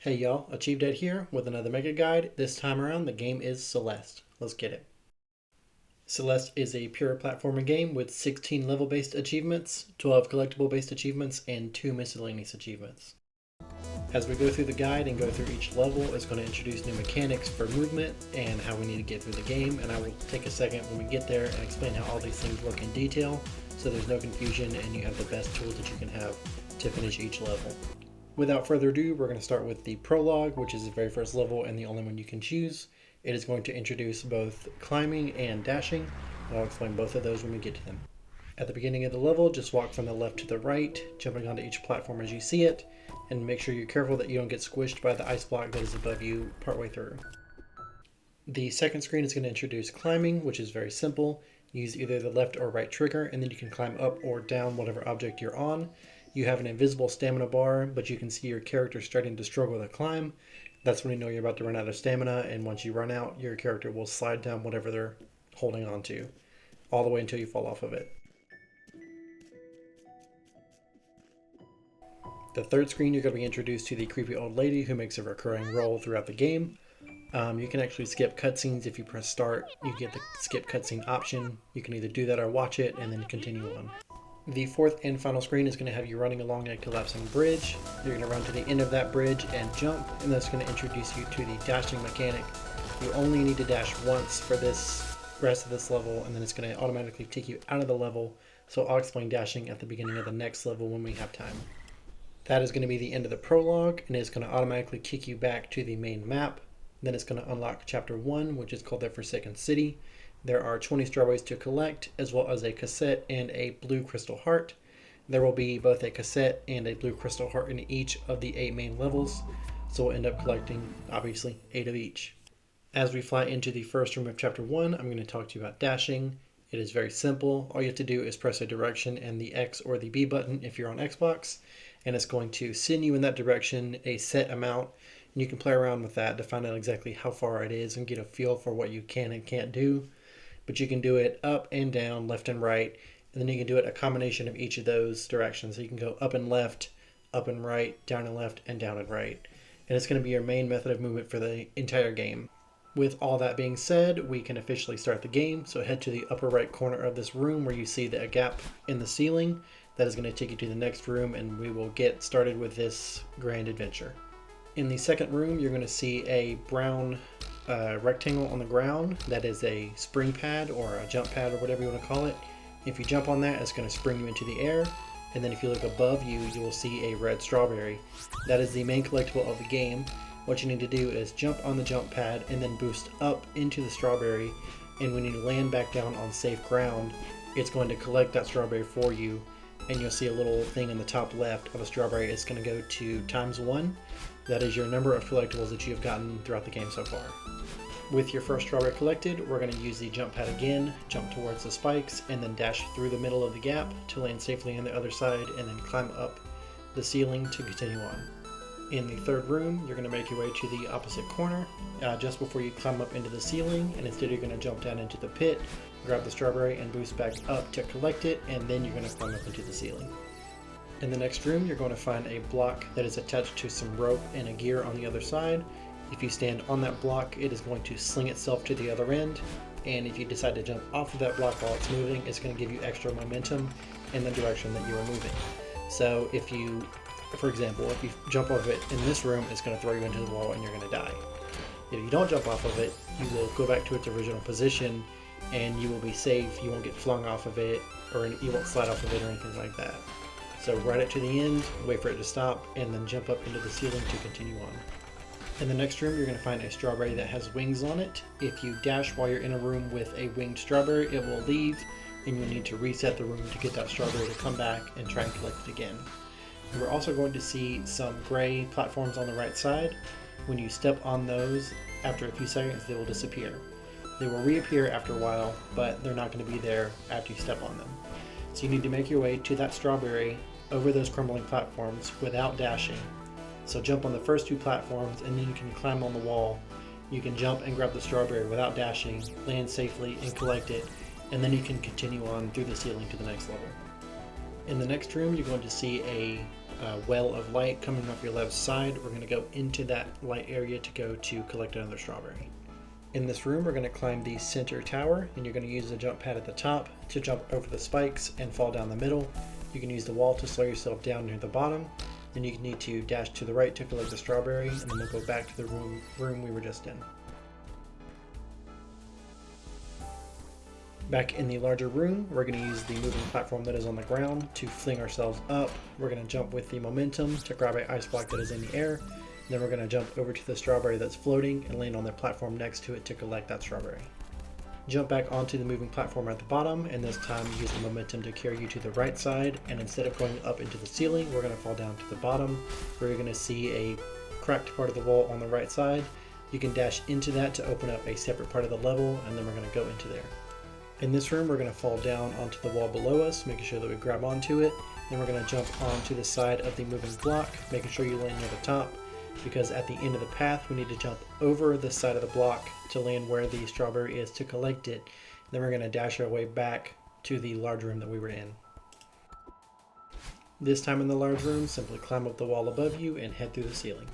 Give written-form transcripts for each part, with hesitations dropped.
Hey y'all, Achieved Ed here with another mega guide. This time around, the game is Celeste. Let's get it. Celeste is a pure platforming game with 16 level-based achievements, 12 collectible-based achievements, and 2 miscellaneous achievements. As we go through the guide and go through each level, it's going to introduce new mechanics for movement and how we need to get through the game, and I will take a second when we get there and explain how all these things work in detail so there's no confusion and you have the best tools that you can have to finish each level. Without further ado, we're going to start with the Prologue, which is the very first level and the only one you can choose. It is going to introduce both climbing and dashing, and I'll explain both of those when we get to them. At the beginning of the level, just walk from the left to the right, jumping onto each platform as you see it, and make sure you're careful that you don't get squished by the ice block that is above you partway through. The second screen is going to introduce climbing, which is very simple. Use either the left or right trigger, and then you can climb up or down whatever object you're on. You have an invisible stamina bar, but you can see your character starting to struggle to climb. That's when you know you're about to run out of stamina, and once you run out, your character will slide down whatever they're holding on to, all the way until you fall off of it. The third screen, you're going to be introduced to the creepy old lady who makes a recurring role throughout the game. You can actually skip cutscenes if you press start. You get the skip cutscene option. You can either do that or watch it and then continue on. The fourth and final screen is going to have you running along a collapsing bridge. You're going to run to the end of that bridge and jump, and that's going to introduce you to the dashing mechanic. You only need to dash once for this rest of this level, and then it's going to automatically take you out of the level, so I'll explain dashing at the beginning of the next level when we have time. That is going to be the end of the prologue, and it's going to automatically kick you back to the main map. Then it's going to unlock chapter 1, which is called the Forsaken City. There are 20 strawberries to collect, as well as a cassette and a blue crystal heart. There will be both a cassette and a blue crystal heart in each of the 8 main levels, so we'll end up collecting, obviously, 8 of each. As we fly into the first room of chapter 1, I'm going to talk to you about dashing. It is very simple. All you have to do is press a direction and the X or the B button if you're on Xbox, and it's going to send you in that direction a set amount, and you can play around with that to find out exactly how far it is and get a feel for what you can and can't do. But you can do it up and down, left and right, and then you can do it a combination of each of those directions. So you can go up and left, up and right, down and left, and down and right. And it's going to be your main method of movement for the entire game. With all that being said, we can officially start the game. So head to the upper right corner of this room where you see a gap in the ceiling. That is going to take you to the next room, and we will get started with this grand adventure. In the second room, you're going to see a brown rectangle on the ground. That is a spring pad or a jump pad or whatever you want to call it. If you jump on that, it's going to spring you into the air, and then if you look above you, you will see a red strawberry. That is the main collectible of the game. What you need to do is jump on the jump pad and then boost up into the strawberry, and when you land back down on safe ground, it's going to collect that strawberry for you, and you'll see a little thing in the top left of a strawberry. It's going to go to ×1. That is your number of collectibles that you have gotten throughout the game so far. With your first strawberry collected, we're going to use the jump pad again, jump towards the spikes, and then dash through the middle of the gap to land safely on the other side, and then climb up the ceiling to continue on. In the third room, you're going to make your way to the opposite corner just before you climb up into the ceiling, and instead you're going to jump down into the pit, grab the strawberry, and boost back up to collect it, and then you're going to climb up into the ceiling. In the next room, you're going to find a block that is attached to some rope and a gear on the other side. If you stand on that block, it is going to sling itself to the other end, and if you decide to jump off of that block while it's moving, it's going to give you extra momentum in the direction that you are moving. So if you, for example, if you jump off of it in this room, it's going to throw you into the wall and you're going to die. If you don't jump off of it, you will go back to its original position and you will be safe. You won't get flung off of it, or you won't slide off of it or anything like that. So ride it to the end, wait for it to stop, and then jump up into the ceiling to continue on. In the next room, you're going to find a strawberry that has wings on it. If you dash while you're in a room with a winged strawberry, it will leave, and you'll need to reset the room to get that strawberry to come back and try and collect it again. And we're also going to see some gray platforms on the right side. When you step on those, after a few seconds, they will disappear. They will reappear after a while, but they're not going to be there after you step on them. So you need to make your way to that strawberry over those crumbling platforms without dashing. So jump on the first 2 platforms, and then you can climb on the wall. You can jump and grab the strawberry without dashing, land safely, and collect it, and then you can continue on through the ceiling to the next level. In the next room, you're going to see a well of light coming off your left side. We're going to go into that light area to go to collect another strawberry. In this room, we're going to climb the center tower, and you're going to use the jump pad at the top to jump over the spikes and fall down the middle. You can use the wall to slow yourself down near the bottom. Then you need to dash to the right to collect the strawberry, and then we'll go back to the room we were just in. Back in the larger room, we're going to use the moving platform that is on the ground to fling ourselves up. We're going to jump with the momentum to grab an ice block that is in the air. Then we're going to jump over to the strawberry that's floating and land on the platform next to it to collect that strawberry. Jump back onto the moving platform at the bottom, and this time use the momentum to carry you to the right side, and instead of going up into the ceiling, we're going to fall down to the bottom, where you're going to see a cracked part of the wall on the right side. You can dash into that to open up a separate part of the level, and then we're going to go into there. In this room, we're going to fall down onto the wall below us, making sure that we grab onto it. Then we're going to jump onto the side of the moving block, making sure you land near the top, because at the end of the path, we need to jump over the side of the block to land where the strawberry is to collect it. Then we're going to dash our way back to the large room that we were in. This time in the large room, simply climb up the wall above you and head through the ceiling.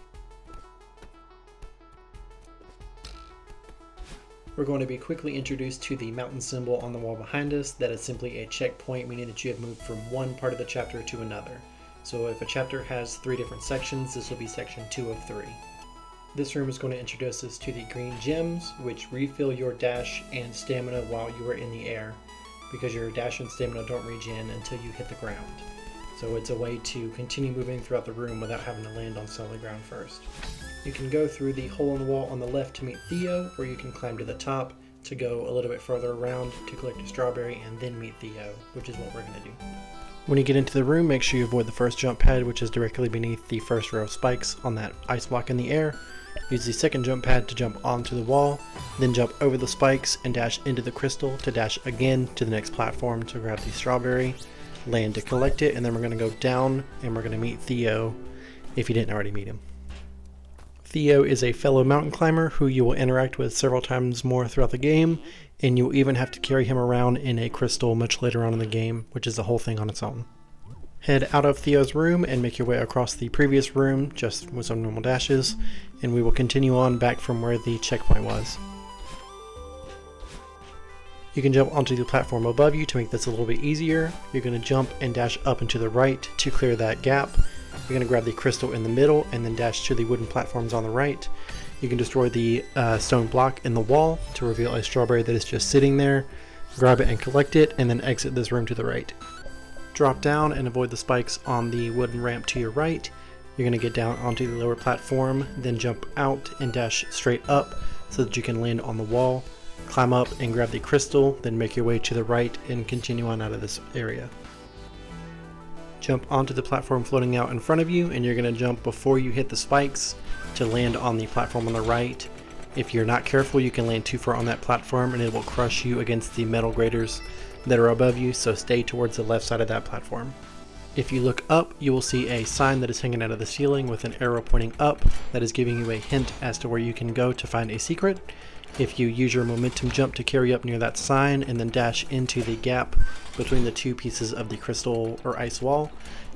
We're going to be quickly introduced to the mountain symbol on the wall behind us. That is simply a checkpoint, meaning that you have moved from one part of the chapter to another. So if a chapter has 3 different sections, this will be section 2 of 3. This room is going to introduce us to the green gems, which refill your dash and stamina while you are in the air, because your dash and stamina don't regen until you hit the ground. So it's a way to continue moving throughout the room without having to land on solid ground first. You can go through the hole in the wall on the left to meet Theo, or you can climb to the top to go a little bit further around to collect a strawberry and then meet Theo, which is what we're going to do. When you get into the room, make sure you avoid the first jump pad, which is directly beneath the first row of spikes on that ice block in the air. Use the second jump pad to jump onto the wall, then jump over the spikes and dash into the crystal to dash again to the next platform to grab the strawberry, land to collect it, and then we're going to go down and we're going to meet Theo if you didn't already meet him. Theo is a fellow mountain climber who you will interact with several times more throughout the game, and you'll even have to carry him around in a crystal much later on in the game, which is a whole thing on its own. Head out of Theo's room and make your way across the previous room, just with some normal dashes, and we will continue on back from where the checkpoint was. You can jump onto the platform above you to make this a little bit easier. You're going to jump and dash up and to the right to clear that gap. You're going to grab the crystal in the middle and then dash to the wooden platforms on the right. You can destroy the stone block in the wall to reveal a strawberry that is just sitting there. Grab it and collect it, and then exit this room to the right. Drop down and avoid the spikes on the wooden ramp to your right. You're going to get down onto the lower platform, then jump out and dash straight up so that you can land on the wall. Climb up and grab the crystal, then make your way to the right and continue on out of this area. Jump onto the platform floating out in front of you, and you're going to jump before you hit the spikes to land on the platform on the right. If you're not careful, you can land too far on that platform and it will crush you against the metal graters that are above you, so stay towards the left side of that platform. If you look up, you will see a sign that is hanging out of the ceiling with an arrow pointing up that is giving you a hint as to where you can go to find a secret. If you use your momentum jump to carry up near that sign and then dash into the gap between the 2 pieces of the crystal or ice wall,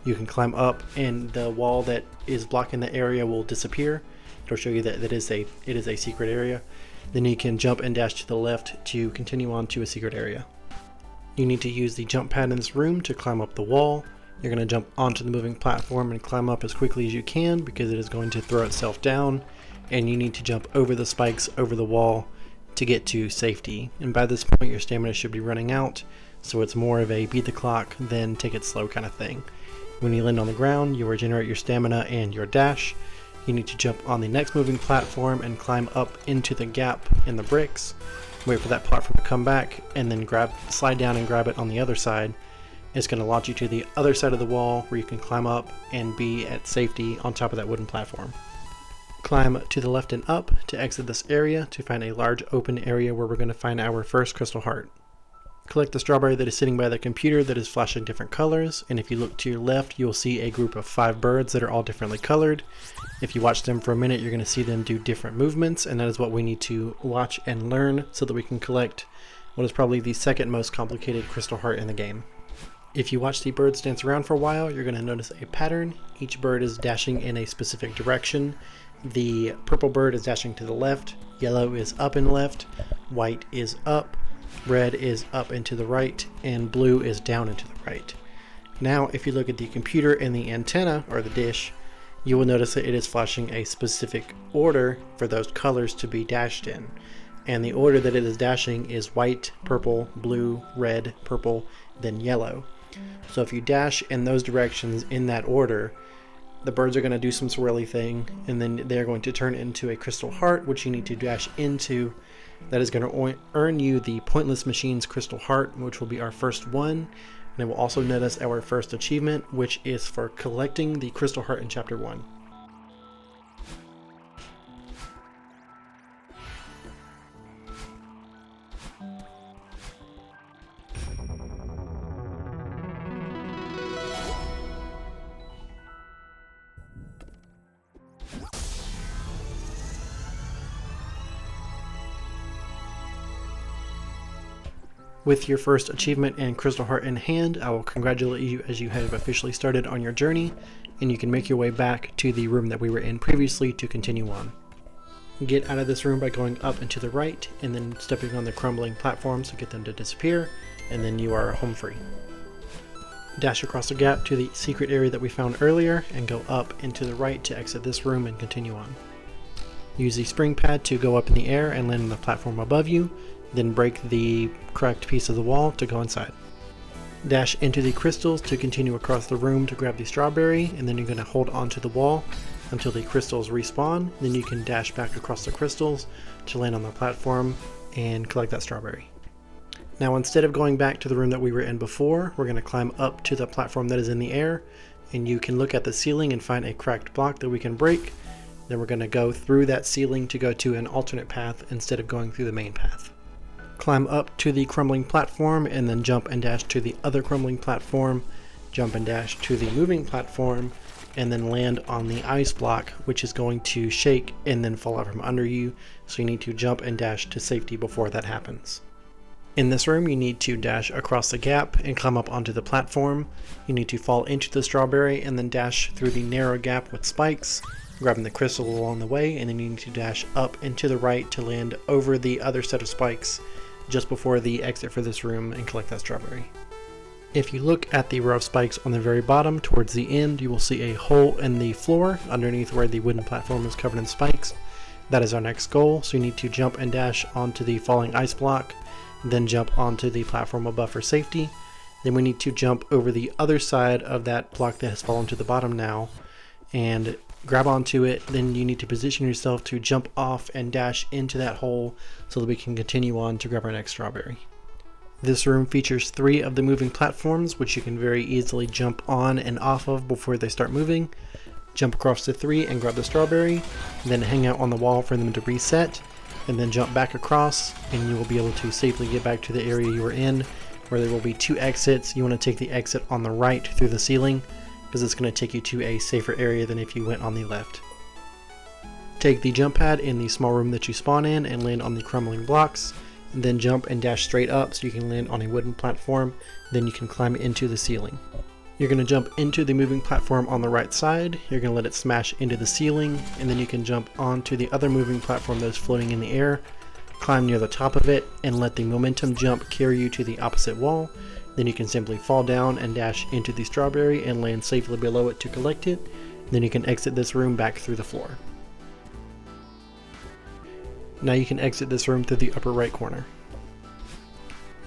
you can climb up and the wall that is blocking the area will disappear. It'll show you that it is a secret area. Then you can jump and dash to the left to continue on to a secret area. You need to use the jump pad in this room to climb up the wall. You're going to jump onto the moving platform and climb up as quickly as you can because it is going to throw itself down, and you need to jump over the spikes over the wall to get to safety. And by this point your stamina should be running out, so it's more of a beat the clock than take it slow kind of thing. When you land on the ground, you regenerate your stamina and your dash. You need to jump on the next moving platform and climb up into the gap in the bricks. Wait for that platform to come back and then slide down and grab it on the other side. It's going to launch you to the other side of the wall where you can climb up and be at safety on top of that wooden platform. Climb to the left and up to exit this area to find a large open area where we're going to find our first crystal heart. Collect the strawberry that is sitting by the computer that is flashing different colors, and if you look to your left, you'll see a group of 5 birds that are all differently colored. If you watch them for a minute, you're going to see them do different movements, and that is what we need to watch and learn so that we can collect what is probably the second most complicated crystal heart in the game. If you watch the birds dance around for a while, you're going to notice a pattern. Each bird is dashing in a specific direction. The purple bird is dashing to the left, yellow is up and left, white is up, red is up and to the right, and blue is down and to the right. Now, if you look at the computer and the antenna, or the dish, you will notice that it is flashing a specific order for those colors to be dashed in. And the order that it is dashing is white, purple, blue, red, purple, then yellow. So if you dash in those directions in that order, the birds are going to do some swirly thing, and then they're going to turn into a crystal heart, which you need to dash into. That is going to earn you the Pointless Machines Crystal Heart, which will be our first one. And it will also net us our first achievement, which is for collecting the Crystal Heart in Chapter 1. With your first achievement and Crystal Heart in hand, I will congratulate you as you have officially started on your journey, and you can make your way back to the room that we were in previously to continue on. Get out of this room by going up and to the right, and then stepping on the crumbling platforms to get them to disappear, and then you are home free. Dash across the gap to the secret area that we found earlier, and go up and to the right to exit this room and continue on. Use the spring pad to go up in the air and land on the platform above you, then break the cracked piece of the wall to go inside. Dash into the crystals to continue across the room to grab the strawberry, and then you're going to hold onto the wall until the crystals respawn. Then you can dash back across the crystals to land on the platform and collect that strawberry. Now, instead of going back to the room that we were in before, we're going to climb up to the platform that is in the air, and you can look at the ceiling and find a cracked block that we can break. Then we're going to go through that ceiling to go to an alternate path instead of going through the main path. Climb up to the crumbling platform and then jump and dash to the other crumbling platform, jump and dash to the moving platform, and then land on the ice block, which is going to shake and then fall out from under you, so you need to jump and dash to safety before that happens. In this room, you need to dash across the gap and climb up onto the platform. You need to fall into the strawberry and then dash through the narrow gap with spikes, grabbing the crystal along the way, and then you need to dash up and to the right to land over the other set of spikes just before the exit for this room and collect that strawberry. If you look at the row of spikes on the very bottom towards the end, you will see a hole in the floor underneath where the wooden platform is covered in spikes. That is our next goal, so you need to jump and dash onto the falling ice block, then jump onto the platform above for safety. Then we need to jump over the other side of that block that has fallen to the bottom now and grab onto it. Then you need to position yourself to jump off and dash into that hole so that we can continue on to grab our next strawberry. This room features 3 of the moving platforms, which you can very easily jump on and off of before they start moving. Jump across the 3 and grab the strawberry, then hang out on the wall for them to reset, and then jump back across, and you will be able to safely get back to the area you were in, where there will be 2 exits. You want to take the exit on the right through the ceiling, because it's going to take you to a safer area than if you went on the left. Take the jump pad in the small room that you spawn in and land on the crumbling blocks, and then jump and dash straight up so you can land on a wooden platform. Then you can climb into the ceiling. You're going to jump into the moving platform on the right side, you're going to let it smash into the ceiling, and then you can jump onto the other moving platform that is floating in the air, climb near the top of it, and let the momentum jump carry you to the opposite wall. Then you can simply fall down and dash into the strawberry and land safely below it to collect it. Then you can exit this room back through the floor. Now you can exit this room through the upper right corner.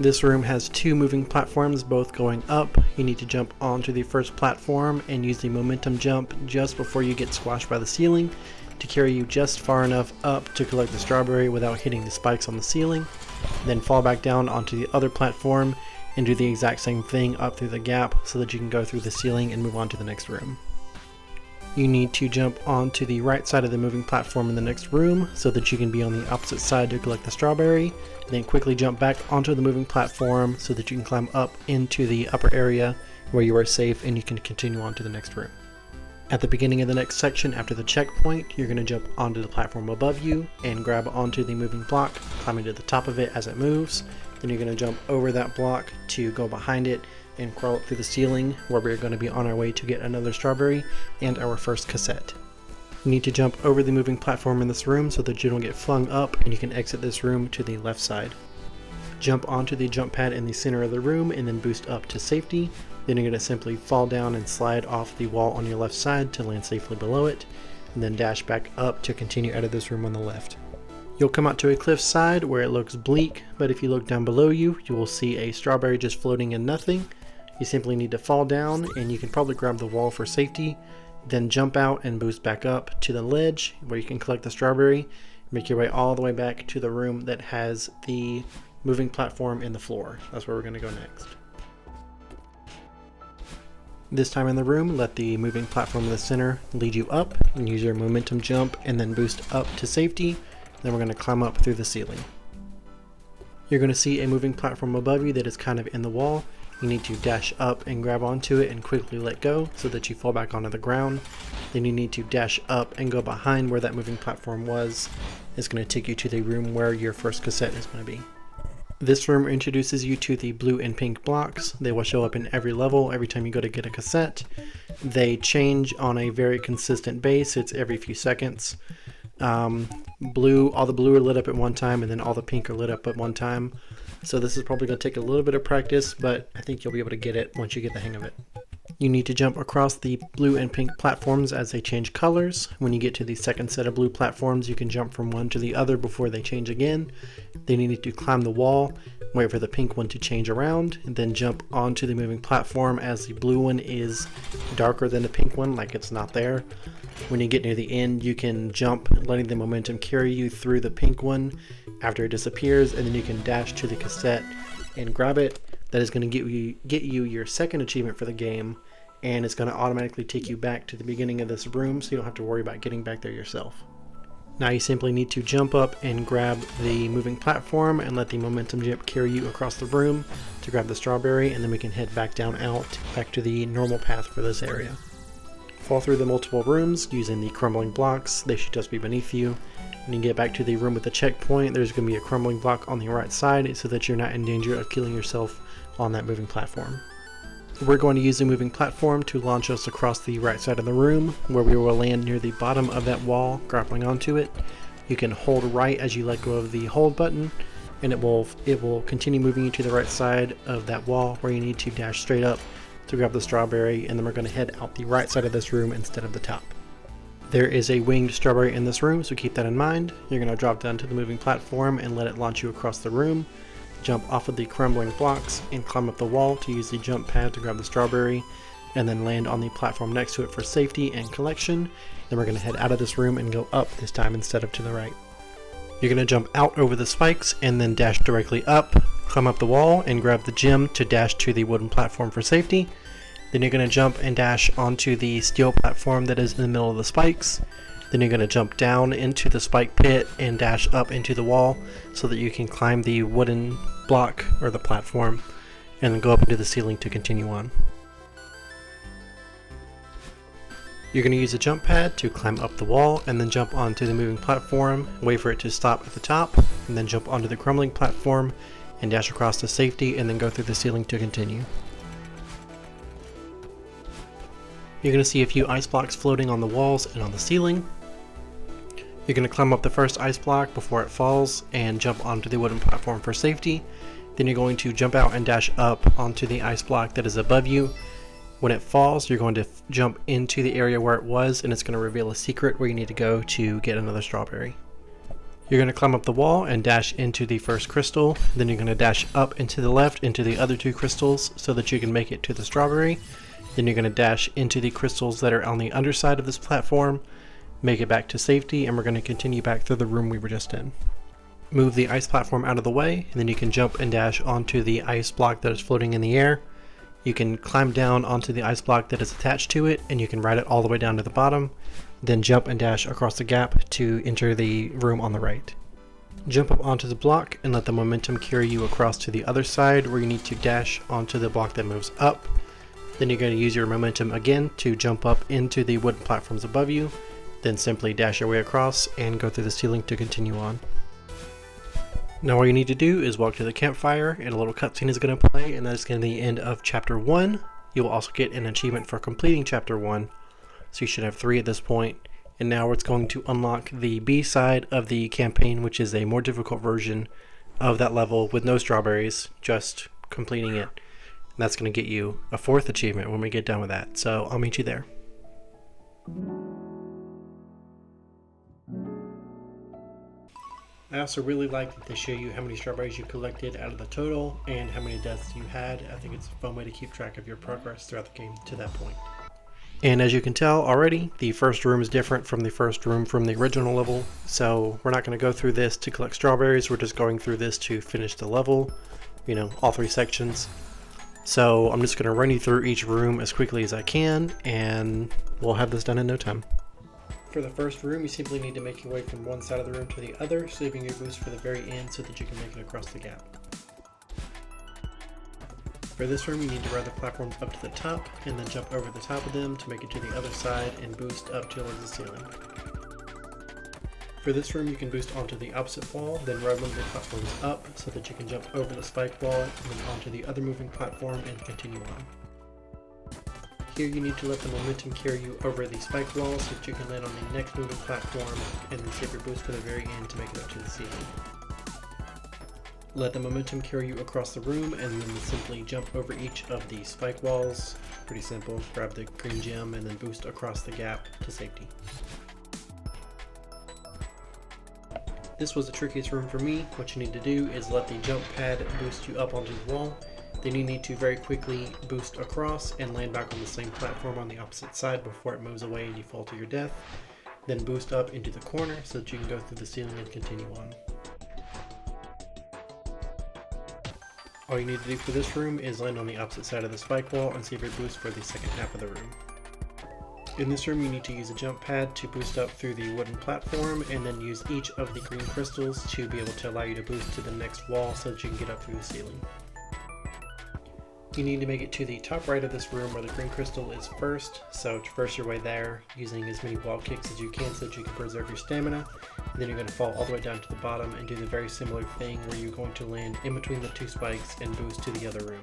This room has 2 moving platforms, both going up. You need to jump onto the first platform and use the momentum jump just before you get squashed by the ceiling to carry you just far enough up to collect the strawberry without hitting the spikes on the ceiling. Then fall back down onto the other platform and do the exact same thing up through the gap so that you can go through the ceiling and move on to the next room. You need to jump onto the right side of the moving platform in the next room so that you can be on the opposite side to collect the strawberry, then quickly jump back onto the moving platform so that you can climb up into the upper area where you are safe and you can continue on to the next room. At the beginning of the next section after the checkpoint, you're going to jump onto the platform above you and grab onto the moving block, climbing to the top of it as it moves. Then you're going to jump over that block to go behind it and crawl up through the ceiling, where we're going to be on our way to get another strawberry and our first cassette. You need to jump over the moving platform in this room so that you don't get flung up, and you can exit this room to the left side. Jump onto the jump pad in the center of the room and then boost up to safety. Then you're going to simply fall down and slide off the wall on your left side to land safely below it, and then dash back up to continue out of this room on the left. You'll come out to a cliff side where it looks bleak, but if you look down below you, you will see a strawberry just floating in nothing. You simply need to fall down, and you can probably grab the wall for safety, then jump out and boost back up to the ledge where you can collect the strawberry, make your way all the way back to the room that has the moving platform in the floor. That's where we're going to go next. This time in the room, let the moving platform in the center lead you up, and use your momentum jump and then boost up to safety. Then we're going to climb up through the ceiling. You're going to see a moving platform above you that is kind of in the wall. You need to dash up and grab onto it and quickly let go so that you fall back onto the ground. Then you need to dash up and go behind where that moving platform was. It's going to take you to the room where your first cassette is going to be. This room introduces you to the blue and pink blocks. They will show up in every level every time you go to get a cassette. They change on a very consistent base. It's every few seconds. All the blue are lit up at one time, and then all the pink are lit up at one time. So this is probably going to take a little bit of practice, but I think you'll be able to get it once you get the hang of it. You need to jump across the blue and pink platforms as they change colors. When you get to the second set of blue platforms, you can jump from one to the other before they change again. Then you need to climb the wall, wait for the pink one to change around, and then jump onto the moving platform as the blue one is darker than the pink one, like it's not there. When you get near the end, you can jump, letting the momentum carry you through the pink one after it disappears, and then you can dash to the cassette and grab it. That is going to get you your second achievement for the game, and it's going to automatically take you back to the beginning of this room, so you don't have to worry about getting back there yourself. Now you simply need to jump up and grab the moving platform and let the momentum jump carry you across the room to grab the strawberry, and then we can head back down back to the normal path for this area. Fall through the multiple rooms using the crumbling blocks. They should just be beneath you. When you get back to the room with the checkpoint, there's going to be a crumbling block on the right side so that you're not in danger of killing yourself on that moving platform. We're going to use the moving platform to launch us across the right side of the room, where we will land near the bottom of that wall, grappling onto it. You can hold right as you let go of the hold button, and it will continue moving you to the right side of that wall, where you need to dash straight up to grab the strawberry, and then we're going to head out the right side of this room instead of the top. There is a winged strawberry in this room, so keep that in mind. You're going to drop down to the moving platform and let it launch you across the room. Jump off of the crumbling blocks and climb up the wall to use the jump pad to grab the strawberry, and then land on the platform next to it for safety and collection. Then we're going to head out of this room and go up this time instead of to the right. You're going to jump out over the spikes and then dash directly up, climb up the wall and grab the gem to dash to the wooden platform for safety. Then you're going to jump and dash onto the steel platform that is in the middle of the spikes. Then you're going to jump down into the spike pit and dash up into the wall so that you can climb the wooden block or the platform and then go up into the ceiling to continue on. You're going to use a jump pad to climb up the wall and then jump onto the moving platform, wait for it to stop at the top, and then jump onto the crumbling platform and dash across to safety, and then go through the ceiling to continue. You're going to see a few ice blocks floating on the walls and on the ceiling. You're going to climb up the first ice block before it falls and jump onto the wooden platform for safety. Then you're going to jump out and dash up onto the ice block that is above you. When it falls, you're going to jump into the area where it was, and it's going to reveal a secret where you need to go to get another strawberry. You're going to climb up the wall and dash into the first crystal. Then you're going to dash up and to the left into the other two crystals so that you can make it to the strawberry. Then you're going to dash into the crystals that are on the underside of this platform, make it back to safety, and we're going to continue back through the room we were just in. Move the ice platform out of the way, and then you can jump and dash onto the ice block that is floating in the air. You can climb down onto the ice block that is attached to it, and you can ride it all the way down to the bottom, then jump and dash across the gap to enter the room on the right. Jump up onto the block and let the momentum carry you across to the other side, where you need to dash onto the block that moves up. Then you're going to use your momentum again to jump up into the wooden platforms above you, then simply dash your way across and go through the ceiling to continue on. Now all you need to do is walk to the campfire and a little cutscene is going to play, and that's going to be the end of chapter 1. You will also get an achievement for completing chapter 1, so you should have 3 at this point. And now it's going to unlock the B side of the campaign, which is a more difficult version of that level with no strawberries, just completing it. And that's going to get you a 4th achievement when we get done with that, so I'll meet you there. I also really like that they show you how many strawberries you collected out of the total and how many deaths you had. I think it's a fun way to keep track of your progress throughout the game to that point. And as you can tell already, the first room is different from the first room from the original level. So we're not going to go through this to collect strawberries. We're just going through this to finish the level, all 3 sections. So I'm just going to run you through each room as quickly as I can, and we'll have this done in no time. For the first room, you simply need to make your way from one side of the room to the other, saving your boost for the very end so that you can make it across the gap. For this room, you need to ride the platforms up to the top, and then jump over the top of them to make it to the other side and boost up towards the ceiling. For this room, you can boost onto the opposite wall, then ride one of the platforms up so that you can jump over the spike wall, and then onto the other moving platform and continue on. Here you need to let the momentum carry you over the spike wall so that you can land on the next moving platform and then save your boost for the very end to make it up to the ceiling. Let the momentum carry you across the room and then simply jump over each of the spike walls. Pretty simple. Grab the green gem and then boost across the gap to safety. This was the trickiest room for me. What you need to do is let the jump pad boost you up onto the wall. Then you need to very quickly boost across and land back on the same platform on the opposite side before it moves away and you fall to your death. Then boost up into the corner so that you can go through the ceiling and continue on. All you need to do for this room is land on the opposite side of the spike wall and save your boost for the second half of the room. In this room you need to use a jump pad to boost up through the wooden platform and then use each of the green crystals to be able to allow you to boost to the next wall so that you can get up through the ceiling. You need to make it to the top right of this room where the green crystal is first, so traverse your way there using as many wall kicks as you can so that you can preserve your stamina. And then you're going to fall all the way down to the bottom and do the very similar thing where you're going to land in between the 2 spikes and boost to the other room.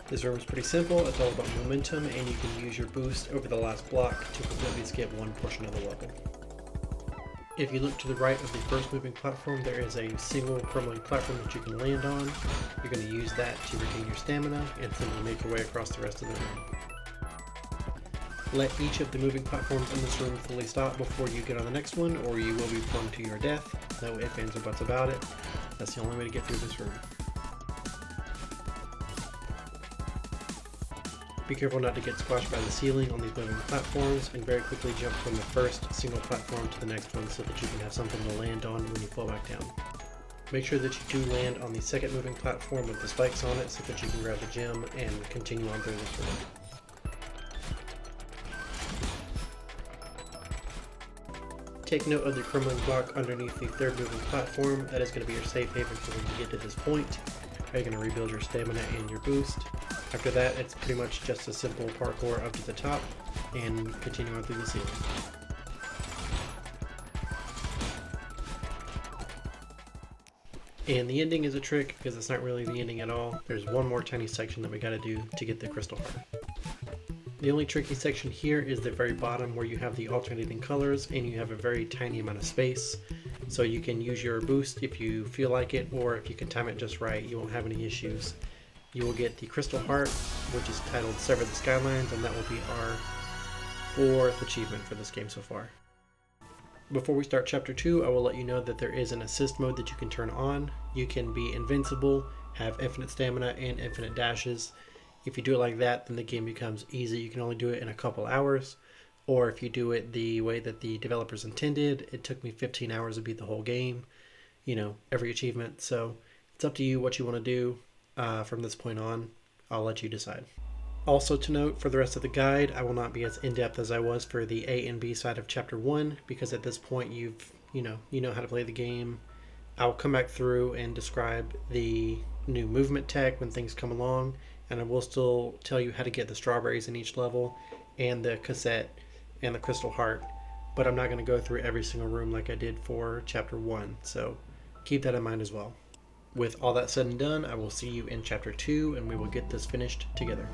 This room is pretty simple, it's all about momentum, and you can use your boost over the last block to completely skip one portion of the level. If you look to the right of the first moving platform, there is a single crumbling platform that you can land on. You're going to use that to regain your stamina and simply make your way across the rest of the room. Let each of the moving platforms in this room fully stop before you get on the next one, or you will be flung to your death. No ifs, ands, or buts about it. That's the only way to get through this room. Be careful not to get squashed by the ceiling on these moving platforms, and very quickly jump from the first single platform to the next one so that you can have something to land on when you fall back down. Make sure that you do land on the second moving platform with the spikes on it so that you can grab the gem and continue on through this room. Take note of the crumbling block underneath the third moving platform. That is going to be your safe haven for when you get to this point. You're going to rebuild your stamina and your boost. After that, it's pretty much just a simple parkour up to the top and continue on through the ceiling. And the ending is a trick because it's not really the ending at all. There's one more tiny section that we gotta do to get the crystal heart. The only tricky section here is the very bottom where you have the alternating colors and you have a very tiny amount of space. So you can use your boost if you feel like it, or if you can time it just right, you won't have any issues. You will get the crystal heart, which is titled Sever the Skylines, and that will be our 4th achievement for this game so far. Before we start chapter 2, I will let you know that there is an assist mode that you can turn on. You can be invincible, have infinite stamina, and infinite dashes. If you do it like that, then the game becomes easy. You can only do it in a couple hours. Or if you do it the way that the developers intended, it took me 15 hours to beat the whole game, every achievement. So it's up to you what you want to do from this point on. I'll let you decide. Also to note, for the rest of the guide, I will not be as in-depth as I was for the A and B side of Chapter 1, because at this point you know how to play the game. I'll come back through and describe the new movement tech when things come along, and I will still tell you how to get the strawberries in each level, and the cassette, and the crystal heart, but I'm not going to go through every single room like I did for Chapter 1, so keep that in mind as well. With all that said and done, I will see you in Chapter 2 and we will get this finished together.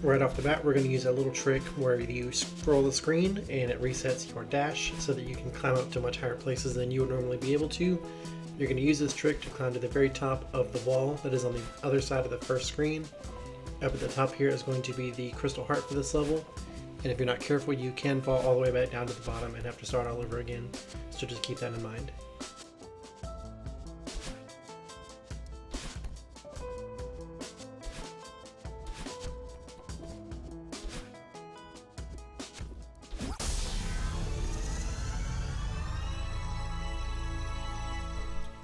Right off the bat, we're going to use a little trick where you scroll the screen and it resets your dash so that you can climb up to much higher places than you would normally be able to. You're going to use this trick to climb to the very top of the wall that is on the other side of the first screen. Up at the top here is going to be the crystal heart for this level, and if you're not careful you can fall all the way back down to the bottom and have to start all over again, so just keep that in mind.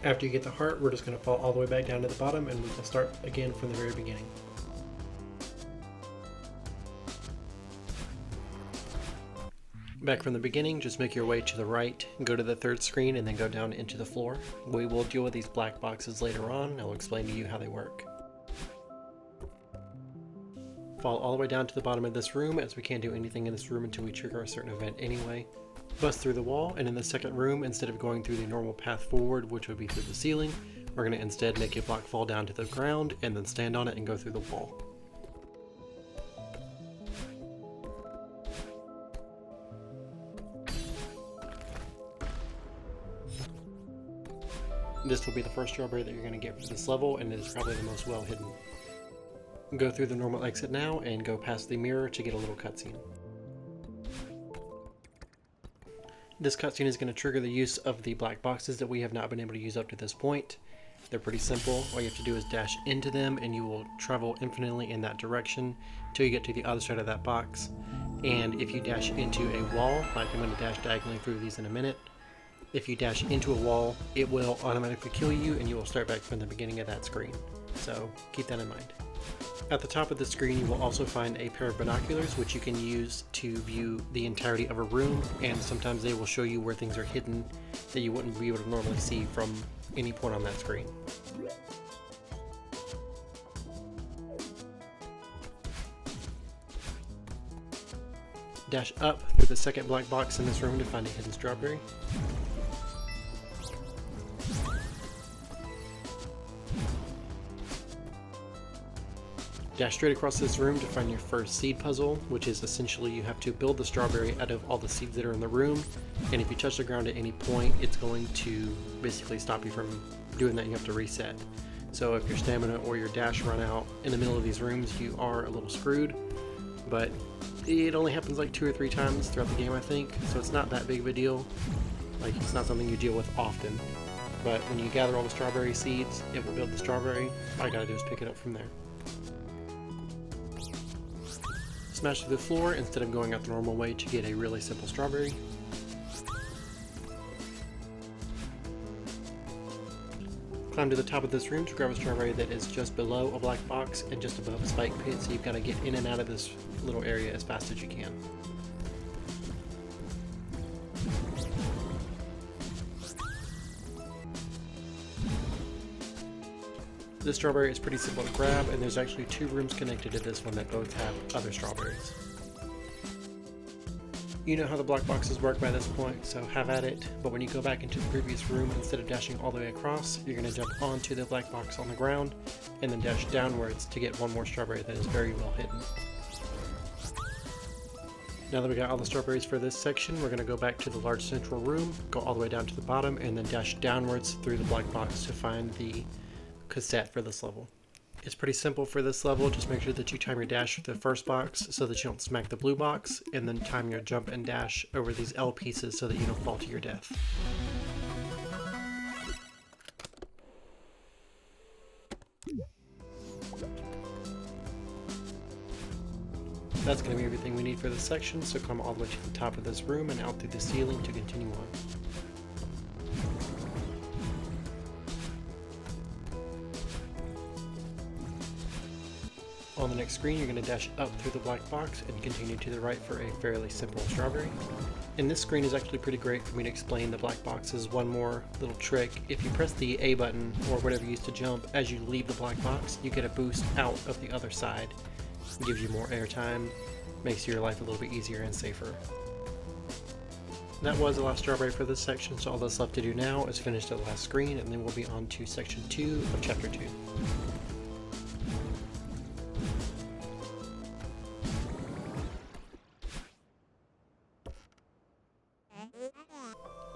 After you get the heart, we're just going to fall all the way back down to the bottom and we will start again from the very beginning. Back from the beginning, just make your way to the right, go to the third screen, and then go down into the floor. We will deal with these black boxes later on, and I'll explain to you how they work. Fall all the way down to the bottom of this room, as we can't do anything in this room until we trigger a certain event anyway. Bust through the wall, and in the second room, instead of going through the normal path forward, which would be through the ceiling, we're going to instead make a block fall down to the ground, and then stand on it and go through the wall. This will be the first strawberry that you're going to get for this level, and it is probably the most well hidden. Go through the normal exit now, and go past the mirror to get a little cutscene. This cutscene is going to trigger the use of the black boxes that we have not been able to use up to this point. They're pretty simple. All you have to do is dash into them and you will travel infinitely in that direction until you get to the other side of that box. And if you dash into a wall, like I'm going to dash diagonally through these in a minute, if you dash into a wall, it will automatically kill you and you will start back from the beginning of that screen. So keep that in mind. At the top of the screen, you will also find a pair of binoculars, which you can use to view the entirety of a room, and sometimes they will show you where things are hidden that you wouldn't be able to normally see from any point on that screen. Dash up through the second black box in this room to find a hidden strawberry. Dash straight across this room to find your first seed puzzle, which is essentially you have to build the strawberry out of all the seeds that are in the room, and if you touch the ground at any point, it's going to basically stop you from doing that. You have to reset. So if your stamina or your dash run out in the middle of these rooms, you are a little screwed, but it only happens like 2 or 3 times throughout the game, I think, so it's not that big of a deal. Like, it's not something you deal with often, but when you gather all the strawberry seeds, it will build the strawberry. All you gotta do is pick it up from there. Smash through the floor instead of going out the normal way to get a really simple strawberry. Climb to the top of this room to grab a strawberry that is just below a black box and just above a spike pit, so you've got to get in and out of this little area as fast as you can. This strawberry is pretty simple to grab, and there's actually 2 rooms connected to this one that both have other strawberries. You know how the black boxes work by this point, so have at it, but when you go back into the previous room, instead of dashing all the way across, you're going to jump onto the black box on the ground, and then dash downwards to get one more strawberry that is very well hidden. Now that we got all the strawberries for this section, we're going to go back to the large central room, go all the way down to the bottom, and then dash downwards through the black box to find the cassette for this level. It's pretty simple for this level. Just make sure that you time your dash with the first box so that you don't smack the blue box, and then time your jump and dash over these L pieces so that you don't fall to your death. That's going to be everything we need for this section, so come all the way to the top of this room and out through the ceiling to continue on. On the next screen, you're going to dash up through the black box and continue to the right for a fairly simple strawberry. And this screen is actually pretty great for me to explain the black boxes. One more little trick: if you press the A button or whatever you use to jump, as you leave the black box, you get a boost out of the other side. It gives you more airtime, makes your life a little bit easier and safer. that was the last strawberry for this section, so all that's left to do now is finish the last screen, and then we'll be on to section 2 of chapter 2.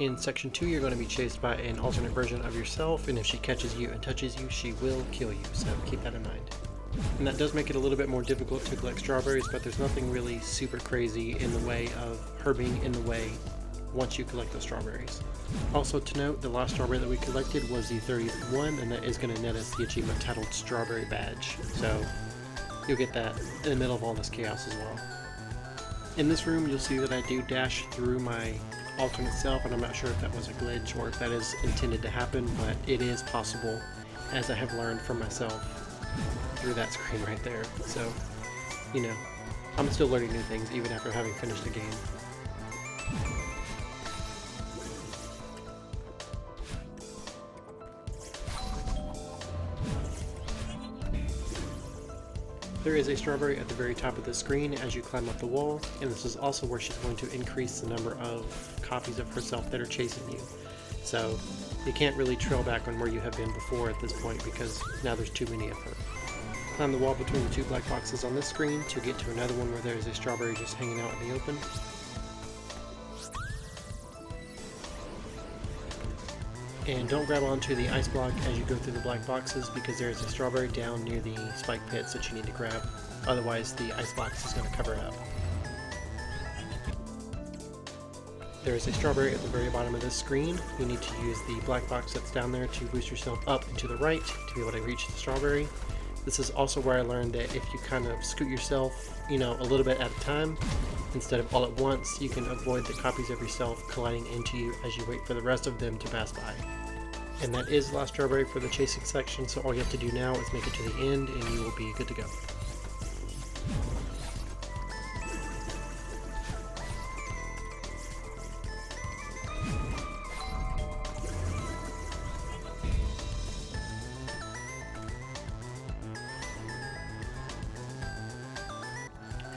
In section 2, you're going to be chased by an alternate version of yourself, and if she catches you and touches you, she will kill you, so keep that in mind. And that does make it a little bit more difficult to collect strawberries, but there's nothing really super crazy in the way of her being in the way once you collect those strawberries. Also to note, the last strawberry that we collected was the 30th one, and that is going to net us the achievement titled Strawberry Badge, so you'll get that in the middle of all this chaos as well. In this room, you'll see that I do dash through my alternate self, and I'm not sure if that was a glitch or if that is intended to happen, but it is possible, as I have learned from myself through that screen right there. So, you know, I'm still learning new things even after having finished the game. There is a strawberry at the very top of the screen as you climb up the wall, and this is also where she's going to increase the number of copies of herself that are chasing you. So you can't really trail back on where you have been before at this point because now there's too many of her. Climb the wall between the two black boxes on this screen to get to another one where there is a strawberry just hanging out in the open. And don't grab onto the ice block as you go through the black boxes because there is a strawberry down near the spike pits that you need to grab. Otherwise the ice box is going to cover it up. There is a strawberry at the very bottom of this screen. You need to use the black box that's down there to boost yourself up and to the right to be able to reach the strawberry. This is also where I learned that if you kind of scoot yourself, a little bit at a time, instead of all at once, you can avoid the copies of yourself colliding into you as you wait for the rest of them to pass by. And that is the last strawberry for the chasing section, so all you have to do now is make it to the end and you will be good to go.